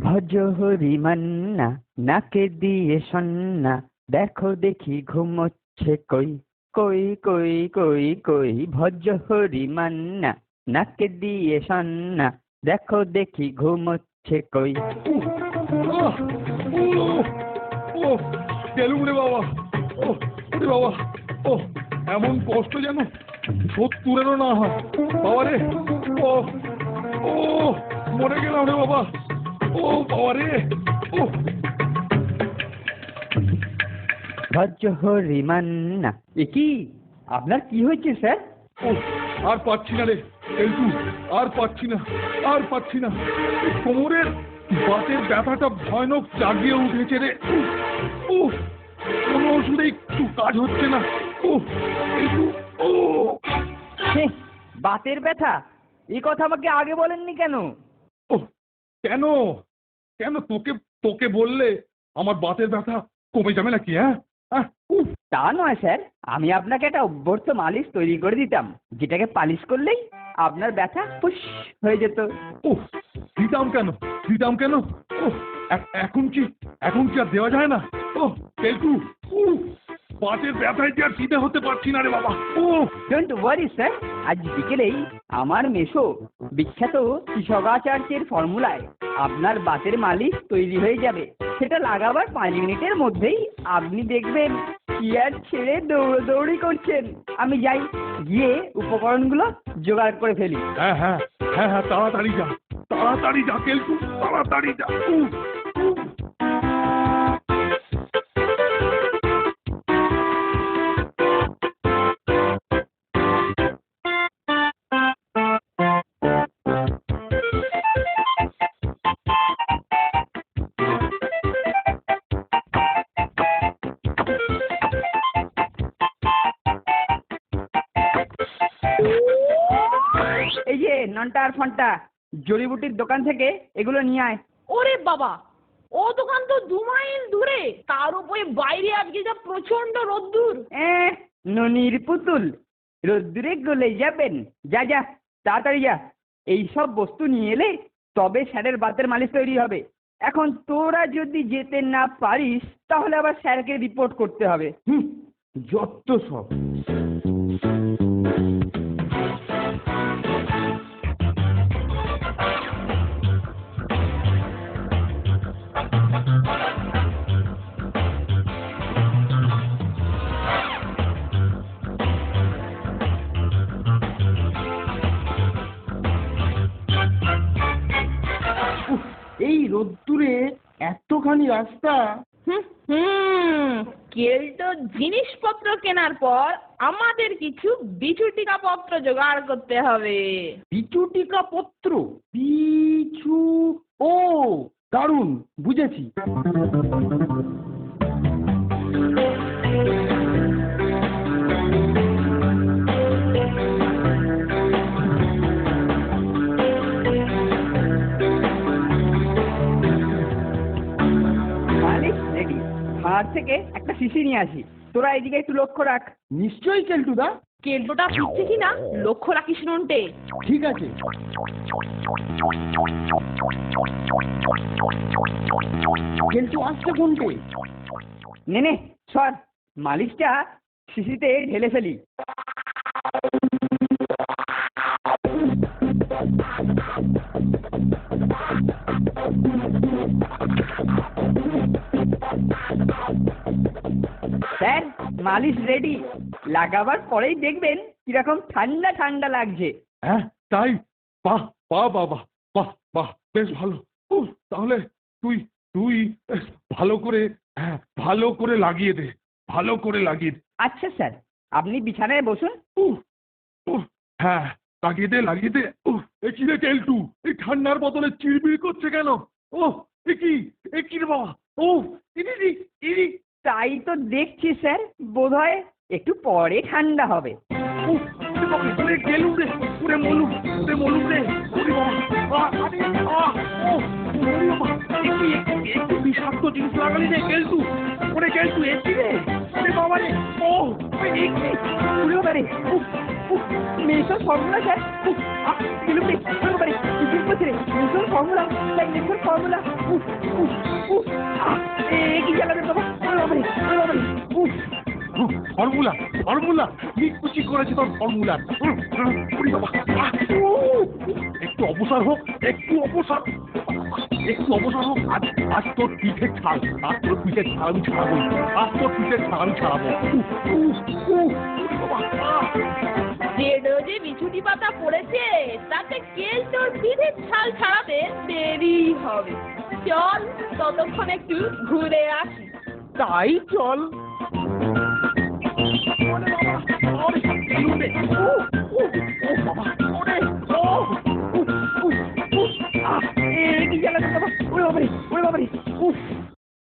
ভজহরি মান্না নাকে দিয়ে সন্না, দেখো দেখি ঘুমোচ্ছে কই কই কই কই কই। ভজহরি মান্না নাকে দিয়ে সন্না, দেখো দেখি ঘুমোচ্ছে কই। গেলুম রে বাবা, ও বাবা, ও এমন কষ্ট যেন 70-এরও না হয় বাবা রে। ও ও মরে গেলাম রে বাবা, ও বাবা রে। ও ভজহরি মান্না। এ কি, আপনার কি হয়েছে স্যার? ও আর পাচ্ছি না রে এলটু, আর পাচ্ছি না, আর পাচ্ছি না। কোমরের বাতের ব্যথাটা ভয়ানক জাগিয়ে উঠেছে রে। ও কোনো ওষুধেই একটু কাজ হচ্ছে না। ও এলটু, ও বাতের ব্যথা? এই কথা আমাকে আগে বলেননি কেন? ও কেন কেন তোকে তোকে বললে আমার বাতের ব্যথা কমে যাবে নাকি? হ্যাঁ, তা নয় স্যার, আমি আপনাকে একটা অভ্যর্থ মালিশ তৈরি করে দিতাম, যেটাকে পালিশ করলেই আপনার ব্যথা ফুস হয়ে যেত। ও দিতাম কেন, দিতাম কেন? ও এখন কি আর দেওয়া যায় না? ও একটু বাতের ব্যথায় যে আর দিতে হতে পারছি না রে বাবা। ও ডোন্ট ওয়ারি স্যার, আজ বিকেলেই আমার মেসো বিখ্যাত কৃষকাচার্যের ফর্মুলায় আপনার বাতের মালিশ তৈরি হয়ে যাবে। সেটা লাগাবার 5 মিনিটের মধ্যেই আপনি দেখবেন কি আর ছেড়ে দৌড়দৌড়ি করছেন। আমি যাই, গিয়ে উপকরণগুলো জোগাড় করে ফেলি। হ্যাঁ হ্যাঁ হ্যাঁ হ্যাঁ, তাড়াতাড়ি যা, তাড়াতাড়ি যা কেলটু, তাড়াতাড়ি যা। এই যে নন্টা আর ফন্টা, জড়িবুটির দোকান থেকে এগুলো নিয়ে আয়। ওরে বাবা, ও দোকান তো 2 মাইল দূরে, তার উপরে বাইরে আজকে যা প্রচন্ড রোদ্দুর। ননির পুতুল, রোদ্দুরে গলে যাবেন। যা যা, তাড়াতাড়ি যা। এইসব বস্তু নিয়ে এলে তবে স্যারের বাতের মালিশ তৈরি হবে। এখন তোরা যদি যেতে না পারিস তাহলে আবার স্যারকে রিপোর্ট করতে হবে। যত সব। এই রোদ্দুরে এতখানি রাস্তা। কেলটো জিনিসপত্র কেনার পর আমাদের কিছু বিচুটিকা পত্র জোগাড় করতে হবে। বিচুটিকা পত্র? বিচু, ও দারুণ, বুঝেছি। থানার থেকে একটা শিশি নিয়ে আসি, তোরা এদিকে একটু লক্ষ্য রাখ। নিশ্চয়ই কেলটুদা। কেলটোটা ফিরছে কিনা লক্ষ্য রাখিস নন্টে। ঠিক আছে। কেলটু আসছে কোনটে? নে নে সর, মালিশটা শিশিতে ঢেলে ফেলি। স্যার, মালিশ রেডি। লাগাবার পরেই দেখবেন কিরকম ঠান্ডা ঠান্ডা লাগছে। হ্যাঁ তাই? বাহ বাহ বাবা, বাহ বাহ, বেশ ভালো। তাহলে তুই তুই ভালো করে, হ্যাঁ ভালো করে লাগিয়ে দে, ভালো করে লাগিয়ে দে। আচ্ছা স্যার, আপনি বিছানায় বসুন। হ্যাঁ লাগিয়ে দে, লাগিয়ে দে। এ কি রে কেলটু, এই ঠান্ডার বদলে চিড়বিড় করছে কেন? ও এ কি রে বাবা? ও ইরি ইরি। তাই তো দেখছি স্যার, বোধহয় একটু পরে ঠান্ডা হবে। গেলুম রে, ওরে মলুম, ওরে মলুম রে। একটু বিষাক্ত জিনিস লাগালি রে কেলটু। ওরে কেলটু, একটি রে, ওরে বাবা রে। ও বাবারে উফ উফ মেশোর ফর্মুলা স্যার উফ বিলুপ্তি বাবারে কি করছে রে মেশোর ফর্মুলা তাই মেশোর ফর্মুলা উফ উফ উফ কি জ্বালাবে বাবা বাবারে বাবারে উফ ফর্মুলা ফর্মুলা মিটকুচি করেছে তোর ফর্মুলা একটু অবসর হোক একটু অবসর হোক আজ তোর পিঠের ছাল আজ তোর পিঠের ছাল আমি ছাড়াবো যে ডোজে বিছুটি পাতা পড়েছে তাতে কেলটোর পিঠের ছাল ছাড়াতে দেরি হবে। চল ততক্ষণ একটু ঘুরে আসি। তাই চল কি জ্বালাবে বাবা ওরে বাবারে উফ